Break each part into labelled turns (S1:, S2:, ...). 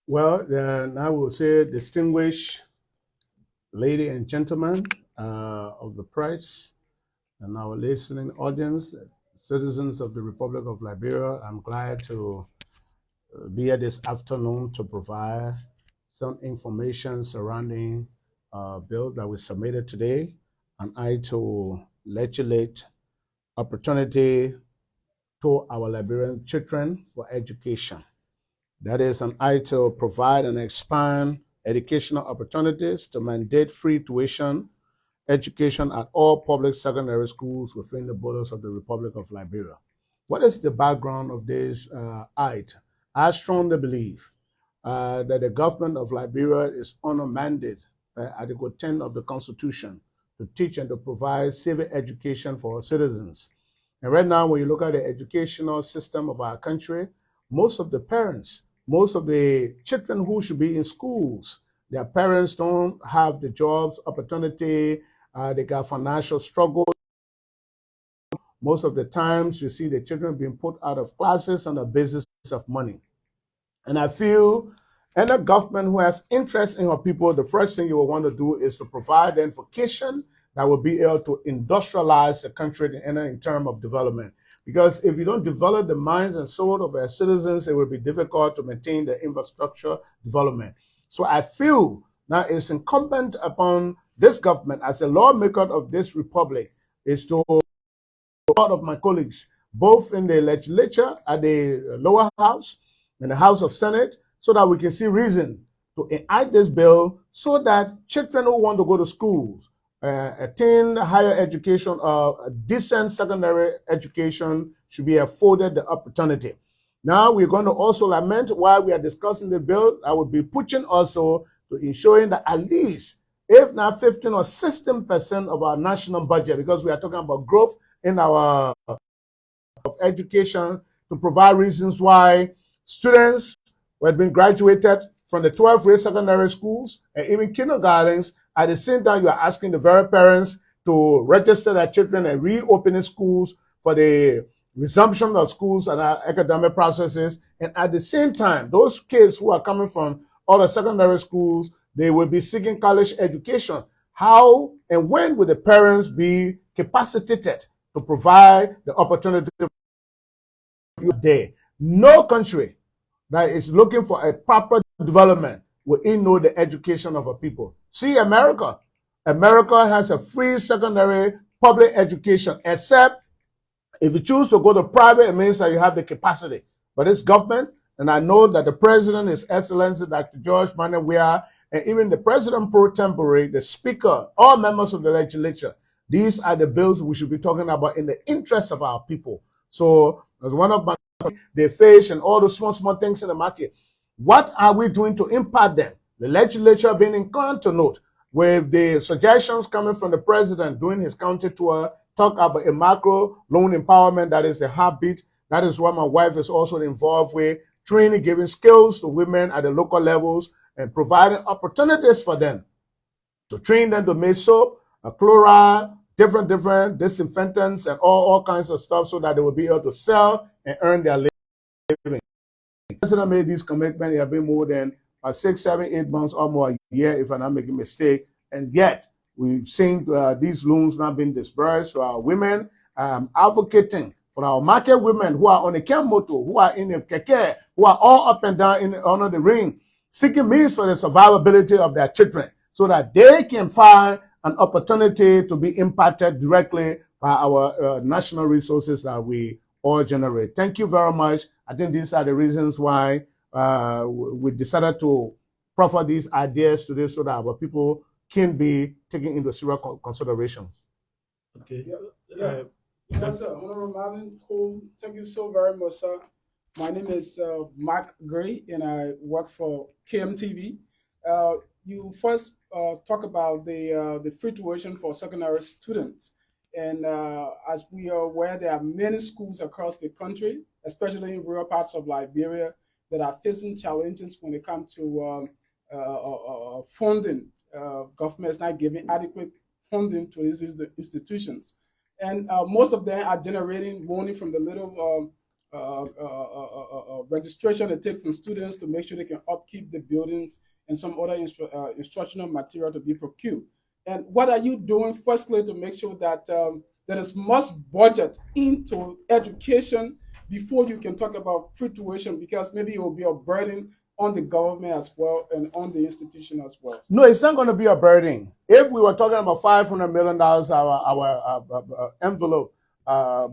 S1: Well, then I will say, distinguished lady and gentlemen of the press and our listening audience, citizens of the Republic of Liberia, I'm glad to be here this afternoon to provide some information surrounding bill that we submitted today, and I to legislate opportunity to our Liberian children for education. That is an eye to provide and expand educational opportunities to mandate free tuition education at all public secondary schools within the borders of the Republic of Liberia. What is the background of this act? I strongly believe that the government of Liberia is on a mandate Article 10 of the Constitution to teach and to provide civic education for our citizens. And right now, when you look at the educational system of our country, most of the parents, most of the children who should be in schools, their parents don't have the jobs, opportunity, they got financial struggle. Most of the times, you see the children being put out of classes on the basis of money. And I feel any government who has interest in her people, the first thing you will want to do is to provide them vocation that will be able to industrialize the country in terms of development. Because if you don't develop the minds and soul of our citizens, it will be difficult to maintain the infrastructure development. So I feel now it's incumbent upon this government as a lawmaker of this republic is to a lot of my colleagues, both in the legislature at the lower house and the House of Senate, so that we can see reason to enact this bill so that children who want to go to schools, attain higher education or a decent secondary education should be afforded the opportunity. Now we're going to also lament while we are discussing the bill. I would be pushing also to ensuring that at least, if not 15 or 16% of our national budget, because we are talking about growth in our of education, to provide reasons why students who had been graduated from the 12th grade secondary schools and even kindergartens, at the same time you are asking the very parents to register their children and reopening schools for the resumption of schools and academic processes. And at the same time, those kids who are coming from all the secondary schools, they will be seeking college education. How and when will the parents be capacitated to provide the opportunity there? No country that is looking for a proper development will ignore the education of a people. See, America. America has a free secondary public education, except if you choose to go to private, it means that you have the capacity. But it's government, and I know that the president, His Excellency Dr. George Manawia, and even the president pro tempore, the speaker, all members of the legislature, these are the bills we should be talking about in the interest of our people. So, as one of my the fish and all the small things in the market. What are we doing to impact them? The legislature being inclined to note with the suggestions coming from the president doing his county tour, talk about a macro loan empowerment that is the heartbeat. That is what my wife is also involved with, training, giving skills to women at the local levels and providing opportunities for them to train them to make soap, chloride, different disinfectants and all kinds of stuff so that they will be able to sell and earn their living. The president made this commitment. It has been more than 6, 7, 8 months or more a year, if I'm not making a mistake. And yet, we've seen these loans not being disbursed to our women, advocating for our market women who are on the Kemoto, who are in the Keke, who are all up and down under the ring, seeking means for the survivability of their children so that they can find an opportunity to be impacted directly by our national resources that we all generate. Thank you very much. I think these are the reasons why we decided to proffer these ideas today so that our people can be taken into serious consideration.
S2: Okay. Yes, sir. Honorable Marvin Cole, thank you so very much, sir. My name is Mark Gray, and I work for KMTV. You first talk about the free tuition for secondary students, and as we are aware, there are many schools across the country, especially in rural parts of Liberia, that are facing challenges when it comes to funding. Government is not giving adequate funding to these institutions, and most of them are generating money from the little registration they take from students to make sure they can upkeep keep the buildings and some other instructional material to be procured. And what are you doing, firstly, to make sure that there is much budget into education before you can talk about free tuition? Because maybe it will be a burden on the government as well and on the institution as well.
S1: No, it's not going to be a burden. If we were talking about $500 million, our envelope,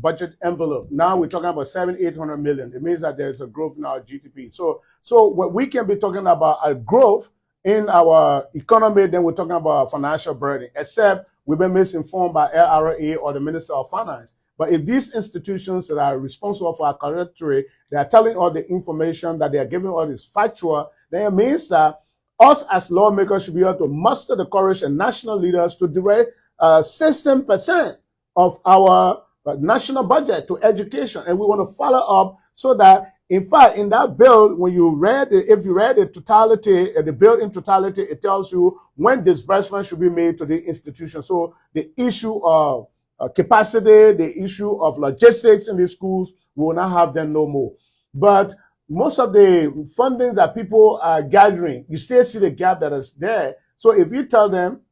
S1: budget envelope, now we're talking about 700-800 million. It means that there's a growth in our GDP. So what we can be talking about a growth in our economy, then we're talking about a financial burden, except we've been misinformed by LRA or the Minister of Finance. But if these institutions that are responsible for our trajectory, they are telling all the information that they are giving all this factual, then it means that us as lawmakers should be able to muster the courage and national leaders to direct 16% of our national budget to education. And we want to follow up so that, in fact, in that bill, when you read it, if you read the totality, the bill in totality, it tells you when disbursement should be made to the institution. So the issue of capacity, the issue of logistics in the schools, we will not have them no more. But most of the funding that people are gathering, you still see the gap that is there. So if you tell them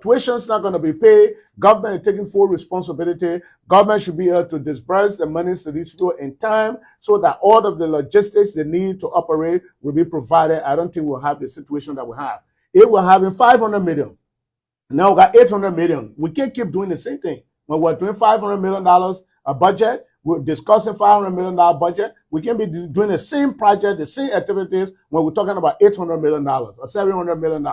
S1: tuition is not going to be paid, government is taking full responsibility, government should be able to disburse the monies to these people in time so that all of the logistics they need to operate will be provided. I don't think we'll have the situation that we have. If we're having 500 million, now we got 800 million. We can't keep doing the same thing. When we're doing $500 million a budget, we're discussing $500 million budget. We can be doing the same project, the same activities when we're talking about $800 million or $700 million.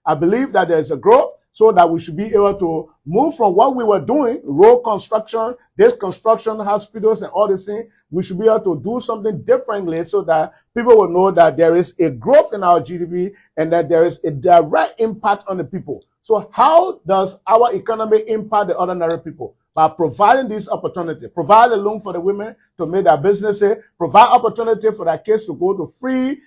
S1: I believe that there's a growth so that we should be able to move from what we were doing, road construction, this construction, hospitals, and all these things. We should be able to do something differently so that people will know that there is a growth in our GDP and that there is a direct impact on the people. So how does our economy impact the ordinary people? By providing this opportunity, provide a loan for the women to make their businesses, provide opportunity for their kids to go to free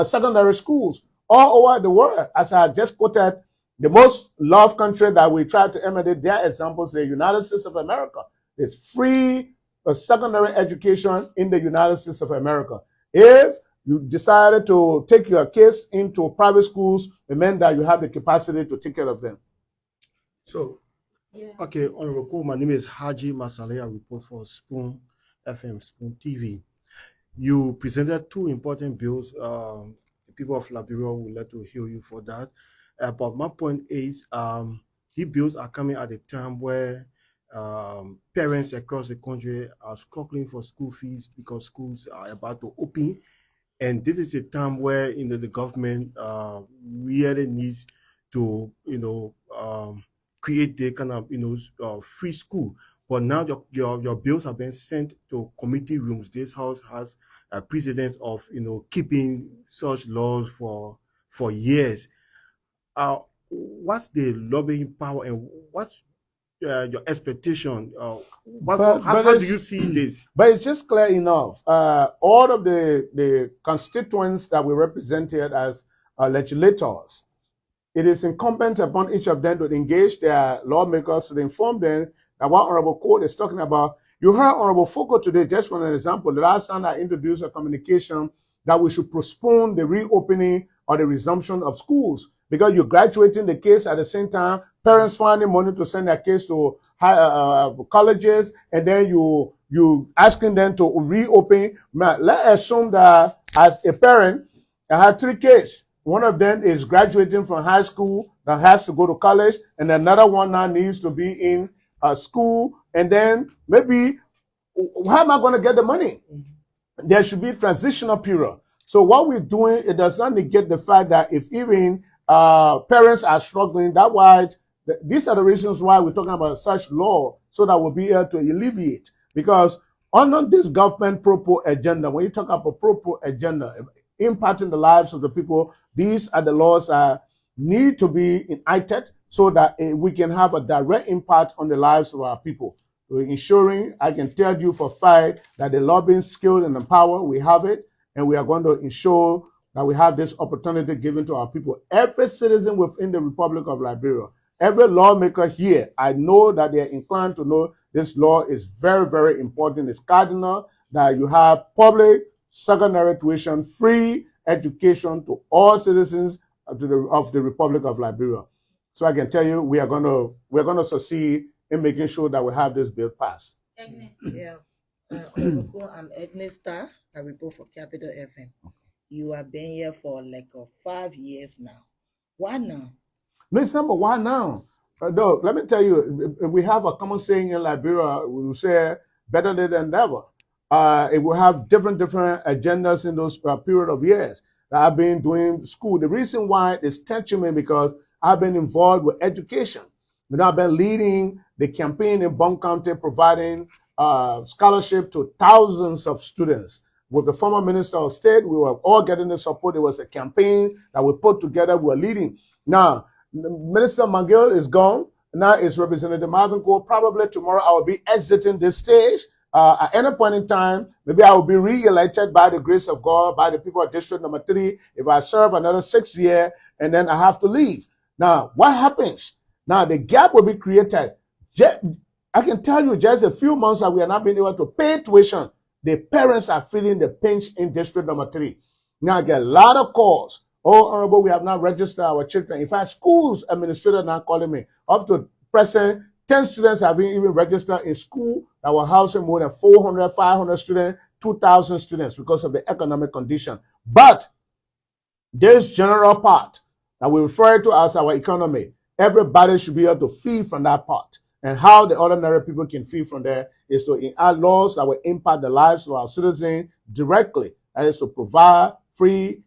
S1: secondary schools all over the world. As I just quoted, the most loved country that we try to emulate their examples, the United States of America. It's free secondary education in the United States of America. If you decided to take your kids into private schools, it meant that you have the capacity to take care of them.
S3: So, okay, Honorable Cole, my name is Haji Masaleh. I report for Spoon FM, Spoon TV. You presented two important bills. The people of Liberia would like to hear you for that. But my point is, these bills are coming at a time where parents across the country are struggling for school fees because schools are about to open. And this is a time where the government really needs to create the kind of free school. But now your bills have been sent to committee rooms. This house has a precedence of keeping such laws for years. What's the lobbying power and what's your expectation? How do you see this?
S1: But it's just clear enough. All of the constituents that we represented as legislators, it is incumbent upon each of them to engage their lawmakers to inform them that what Honorable Cole is talking about. You heard Honorable Foucault today, just for an example. The last time I introduced a communication that we should postpone the reopening or the resumption of schools because you're graduating the kids at the same time, parents finding money to send their kids to colleges, and then you asking them to reopen. Let's assume that as a parent, I have 3 kids. One of them is graduating from high school that has to go to college, and another one now needs to be in school. And then maybe, how am I going to get the money? There should be a transitional period. So what we're doing, it does not negate the fact that if even parents are struggling, that why these are the reasons why we're talking about such law, so that we'll be able to alleviate. Because under this government pro agenda, when you talk about pro agenda, impacting the lives of the people, these are the laws that need to be enacted so that we can have a direct impact on the lives of our people. We're ensuring, I can tell you for a fact that the lobbying skill and the power, we have it, and we are going to ensure that we have this opportunity given to our people. Every citizen within the Republic of Liberia, every lawmaker here, I know that they're inclined to know this law is very, very important. It's cardinal that you have public secondary tuition free education to all citizens of the Republic of Liberia. So I can tell you, we're gonna succeed in making sure that we have this bill passed.
S4: Yeah. I'm Agnes Star. I report for Capital FM. You have been here for like 5 years now. Why now?
S1: No, it's number one now. Though, let me tell you, we have a common saying in Liberia. We will say, better late than never. It will have different agendas in those period of years that I've been doing school. The reason why it's touching me because I've been involved with education. I've been leading the campaign in Bond County, providing scholarship to thousands of students. With the former Minister of State, we were all getting the support. It was a campaign that we put together. We were leading. Now, Minister McGill is gone. Now it's Representative Marvin Cole. Probably tomorrow I will be exiting this stage. At any point in time, maybe I will be re-elected by the grace of God, by the people of District Number 3, if I serve another 6 years, and then I have to leave. Now, what happens? Now, the gap will be created. I can tell you just a few months that we are not being able to pay tuition. The parents are feeling the pinch in District Number 3. Now, I get a lot of calls. Oh, Honorable, we have not registered our children. In fact, schools administrator now calling me. Up to present, 10 students have been even registered in school that were housing more than 400, 500 students, 2,000 students because of the economic condition. But this general part that we refer to as our economy, everybody should be able to feed from that part. And how the ordinary people can feed from there is to enact laws that will impact the lives of our citizens directly. That is to provide free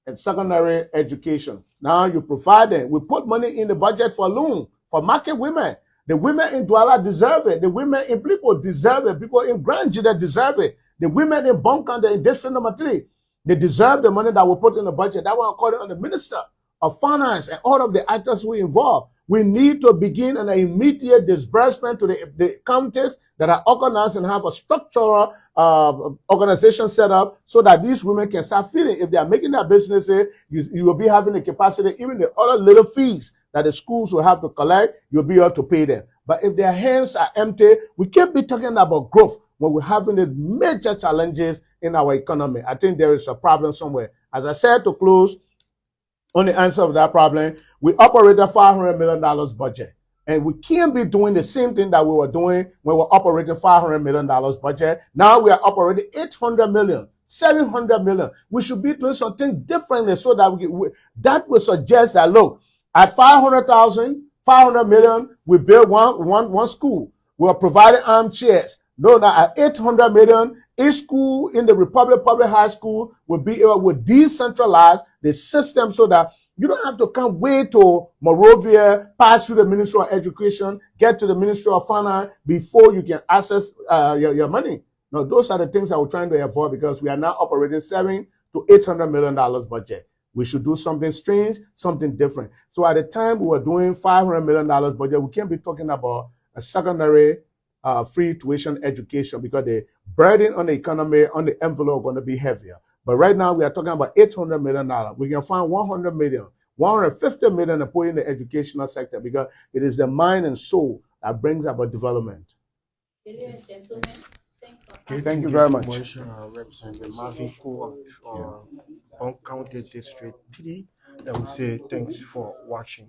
S1: and secondary education. Now you provide them. We put money in the budget for loan, for market women. The women in Douala deserve it. The women in Blipo deserve it. People in Grand Jida deserve it. The women in Bonkanda in District Number 3, they deserve the money that we put in the budget. That was according to the Minister of Finance and all of the actors who involved. We need to begin an immediate disbursement to the counties that are organized and have a structural organization set up so that these women can start feeding. If they are making their businesses, you will be having the capacity, even the other little fees that the schools will have to collect, you'll be able to pay them. But if their hands are empty, we can't be talking about growth when we're having these major challenges in our economy. I think there is a problem somewhere. As I said to close, on the answer of that problem, we operate a $500 million budget. And we can't be doing the same thing that we were doing when we were operating $500 million budget. Now we are operating $800 million, $700 million. We should be doing something differently so that that would suggest that, look, at $500 million, we build one school. We are providing armchairs. No, now at $800 million, each school in the Republic Public High School will be able to decentralize the system so that you don't have to come way to Monrovia, pass through the Ministry of Education, get to the Ministry of Finance before you can access your money. Now, those are the things that we're trying to avoid because we are now operating $700 to $800 million budget. We should do something strange, something different. So at the time we were doing $500 million budget, we can't be talking about a secondary free tuition education because the burden on the economy, on the envelope, going to be heavier. But right now, we are talking about $800 million. We can find $100 million, $150 million to put in the educational sector because it is the mind and soul that brings about development.
S3: Okay,
S1: thank you very much.
S3: Representative Marvin Cole of Bond County District 3. And we say thanks for watching.